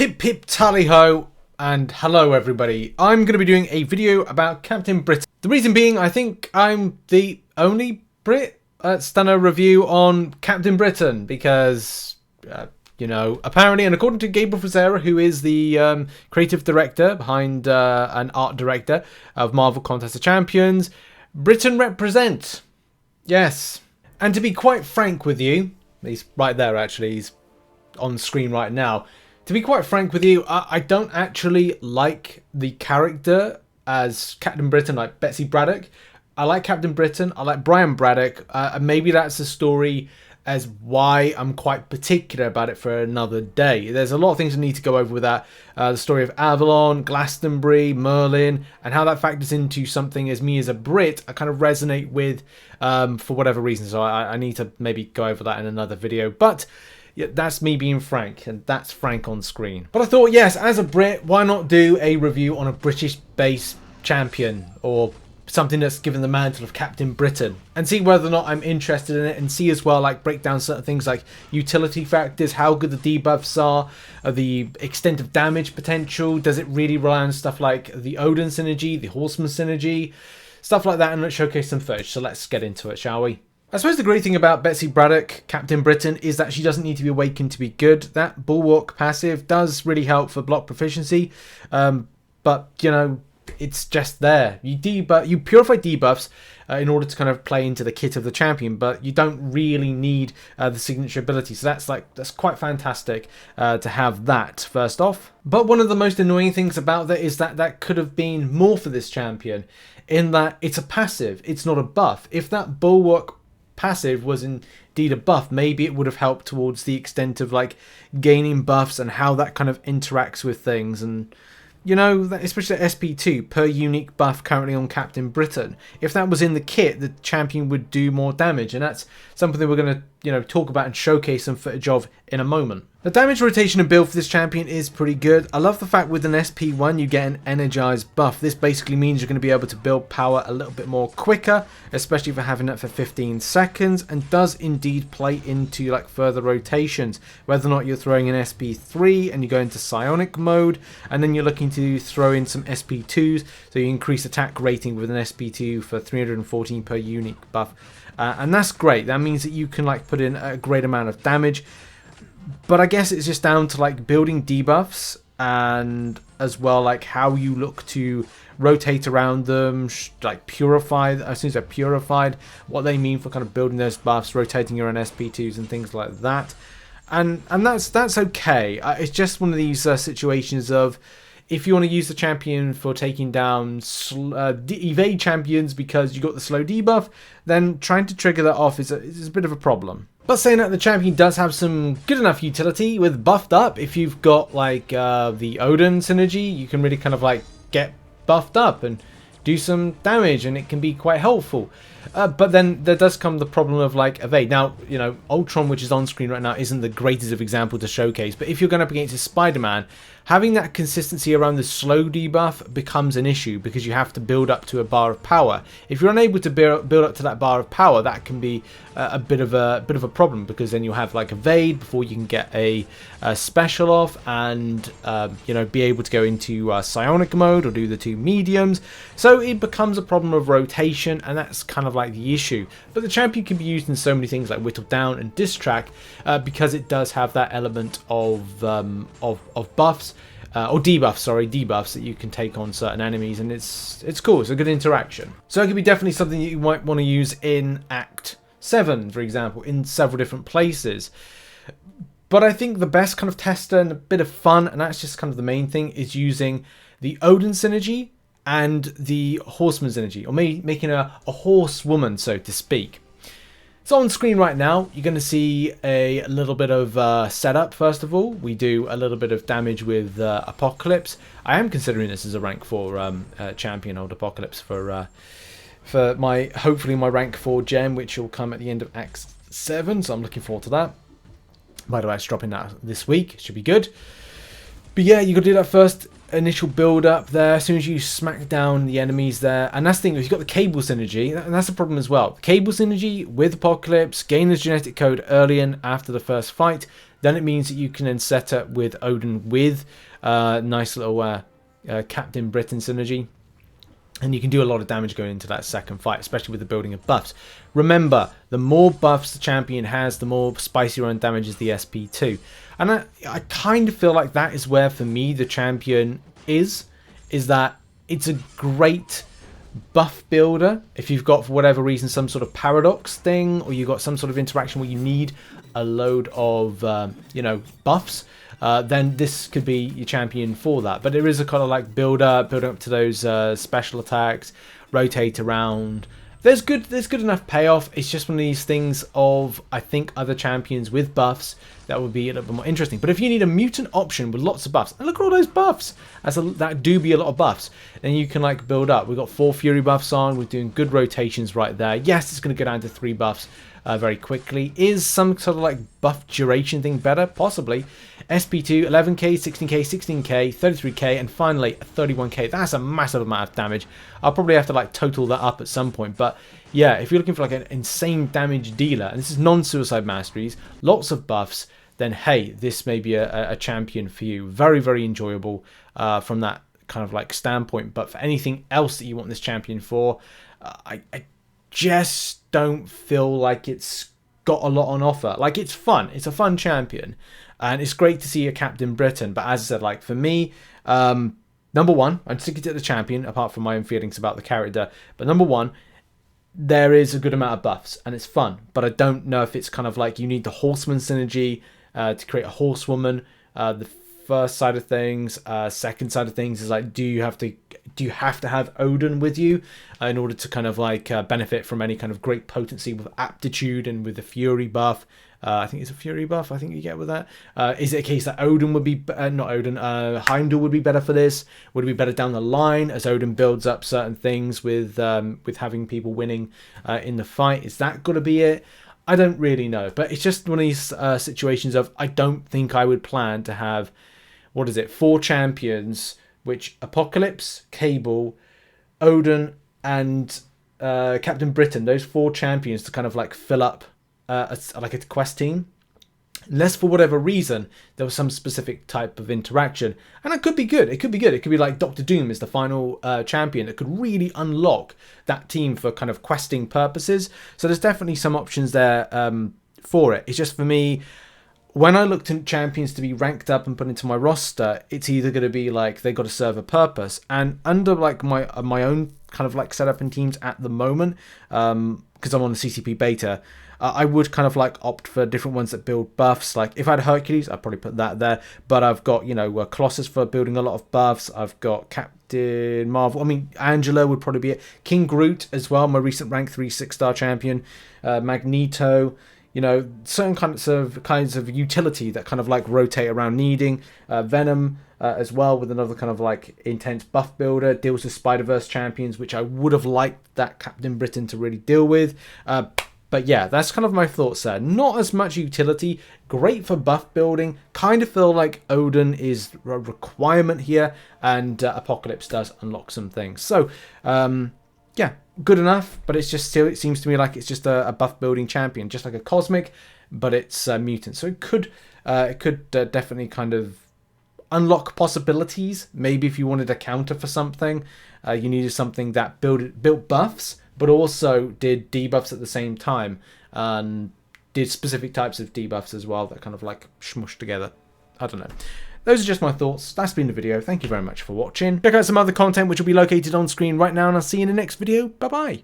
Pip pip tally ho, and hello everybody. I'm going to be doing a video about Captain Britain. The reason being, I think I'm the only Brit that's done a review on Captain Britain because, you know, apparently, and according to Gabriel Frazera, who is the creative director behind and art director of Marvel Contest of Champions, Britain represent. Yes. And to be quite frank with you, he's right there actually, he's on screen right now. To be quite frank with you, I don't actually like the character as Captain Britain, like Betsy Braddock. I like Captain Britain, I like Brian Braddock, and maybe that's a story as why I'm quite particular about it for another day. There's a lot of things I need to go over with that. The story of Avalon, Glastonbury, Merlin, and how that factors into something as me as a Brit, I kind of resonate with for whatever reason. So I need to maybe go over that in another video. But yeah, that's me being frank, and that's Frank on screen. But I thought, yes, as a Brit, why not do a review on a British-based champion, or something that's given the mantle of Captain Britain, and see whether or not I'm interested in it, and see as well, like, break down certain things like utility factors, how good the debuffs are, the extent of damage potential, does it really rely on stuff like the Odin synergy, the Horseman synergy, stuff like that, and let's showcase some footage. So let's get into it, shall we? I suppose the great thing about Betsy Braddock, Captain Britain, is that she doesn't need to be awakened to be good. That Bulwark passive does really help for block proficiency, but, you know, it's just there. You purify debuffs in order to kind of play into the kit of the champion, but you don't really need the signature ability. So that's quite fantastic to have that first off. But one of the most annoying things about that is that could have been more for this champion, in that it's a passive, it's not a buff. If that Bulwark passive was indeed a buff, maybe it would have helped towards the extent of like gaining buffs and how that kind of interacts with things. And you know, especially at SP2 per unique buff currently on Captain Britain, if that was in the kit, the champion would do more damage, and that's something that we're going to, you know, talk about and showcase some footage of in a moment. The damage rotation and build for this champion is pretty good. I love the fact with an SP1 you get an energized buff. This basically means you're going to be able to build power a little bit more quicker, especially for having it for 15 seconds, and does indeed play into like further rotations, whether or not you're throwing an SP3 and you go into psionic mode, and then you're looking to throw in some SP2s, so you increase attack rating with an SP2 for 314 per unique buff. And that's great. That means that you can like put in a great amount of damage. But I guess it's just down to like building debuffs, and as well like how you look to rotate around them, like purify, as soon as they're purified, what they mean for kind of building those buffs, rotating your own SP2s and things like that. And that's okay. It's just one of these situations of, if you want to use the champion for taking down evade champions because you got the slow debuff, then trying to trigger that off is a bit of a problem. But saying that, the champion does have some good enough utility with buffed up. If you've got like the Odin synergy, you can really kind of like get buffed up and do some damage, and it can be quite helpful. But then there does come the problem of like evade. Now, you know, Ultron, which is on screen right now, isn't the greatest of example to showcase, but if you're going up against a Spider-Man, having that consistency around the slow debuff becomes an issue because you have to build up to a bar of power. If you're unable to build up to that bar of power, that can be a bit of a problem, because then you'll have like evade before you can get a special off, and you know, be able to go into psionic mode or do the two mediums. So it becomes a problem of rotation, and that's kind of like the issue. But the champion can be used in so many things like whittle down and distrack, because it does have that element of buffs. Or debuffs, sorry, debuffs that you can take on certain enemies, and it's cool. It's a good interaction. So it could be definitely something that you might want to use in Act 7, for example, in several different places. But I think the best kind of tester and a bit of fun, and that's just kind of the main thing, is using the Odin synergy and the Horseman synergy, or maybe making a horsewoman, so to speak. So on screen right now, you're going to see a little bit of setup. First of all, we do a little bit of damage with Apocalypse. I am considering this as a rank 4 champion, old Apocalypse, for hopefully my rank 4 gem, which will come at the end of Act 7. So I'm looking forward to that. By the way, it's dropping that this week. It should be good. But yeah, you got to do that first. initial build up there, as soon as you smack down the enemies there, and that's the thing, if you've got the cable synergy, and that's the problem as well. Cable synergy with Apocalypse, gain the genetic code early and after the first fight, then it means that you can then set up with Odin with nice little Captain Britain synergy. And you can do a lot of damage going into that second fight, especially with the building of buffs. Remember, the more buffs the champion has, the more spicy run damage is the SP2. And I kind of feel like that is where, for me, the champion is that it's a great buff builder. If you've got, for whatever reason, some sort of paradox thing, or you've got some sort of interaction where you need a load of, you know, buffs, then this could be your champion for that. But there is a kind of like build up to those special attacks, rotate around. There's good enough payoff. It's just one of these things of, I think, other champions with buffs that would be a little bit more interesting. But if you need a mutant option with lots of buffs, and look at all those buffs, that do be a lot of buffs, then you can like build up. We've got 4 Fury buffs on. We're doing good rotations right there. Yes, it's going to go down to 3 buffs very quickly. Is some sort of like buff duration thing better? Possibly. SP2, 11k, 16k, 16k, 33k, and finally 31k. That's a massive amount of damage. I'll probably have to like total that up at some point. But yeah, if you're looking for like an insane damage dealer, and this is non-suicide masteries, lots of buffs, then hey, this may be a champion for you. Very, very enjoyable from that kind of like standpoint. But for anything else that you want this champion for, I just don't feel like it's got a lot on offer. Like, it's fun. It's a fun champion. And it's great to see a Captain Britain. But as I said, like, for me, number one, I'm sticking to the champion, apart from my own feelings about the character. But number one, there is a good amount of buffs, and it's fun. But I don't know if it's kind of like you need the Horseman synergy to create a Horsewoman. The first side of things, second side of things is like, do you have to have Odin with you in order to kind of like benefit from any kind of great potency with aptitude and with the Fury buff? I think it's a Fury buff, I think you get with that. Is it a case that Odin would be, not Odin, Heimdall would be better for this? Would it be better down the line as Odin builds up certain things with having people winning in the fight? Is that going to be it? I don't really know. But it's just one of these situations of, I don't think I would plan to have, 4 champions, which Apocalypse, Cable, Odin, and Captain Britain, those 4 champions to kind of like fill up like a quest team, unless for whatever reason there was some specific type of interaction. And it could be good. It could be good. It could be like Doctor Doom is the final champion that could really unlock that team for kind of questing purposes. So there's definitely some options there for it. It's just, for me, when I looked at champions to be ranked up and put into my roster, it's either going to be like they got to serve a purpose. And under like my own kind of like setup and teams at the moment, because I'm on the CCP beta, I would kind of like opt for different ones that build buffs. Like if I had Hercules, I'd probably put that there. But I've got, you know, Colossus for building a lot of buffs. I've got Captain Marvel. I mean, Angela would probably be it. King Groot as well, my recent rank 3 6-star champion. Magneto. You know, certain kinds of utility that kind of like rotate around needing. Venom as well, with another kind of like intense buff builder. Deals with Spider-Verse champions, which I would have liked that Captain Britain to really deal with. But yeah, that's kind of my thoughts there. Not as much utility. Great for buff building. Kind of feel like Odin is a requirement here. And Apocalypse does unlock some things. So, yeah, good enough. But it's just still, it seems to me like it's just a buff building champion. Just like a Cosmic, but it's mutant. So it could definitely kind of unlock possibilities. Maybe if you wanted a counter for something, you needed something that built buffs, but also did debuffs at the same time, and did specific types of debuffs as well that kind of like smushed together. I don't know. Those are just my thoughts. That's been the video. Thank you very much for watching. Check out some other content which will be located on screen right now, and I'll see you in the next video. Bye bye.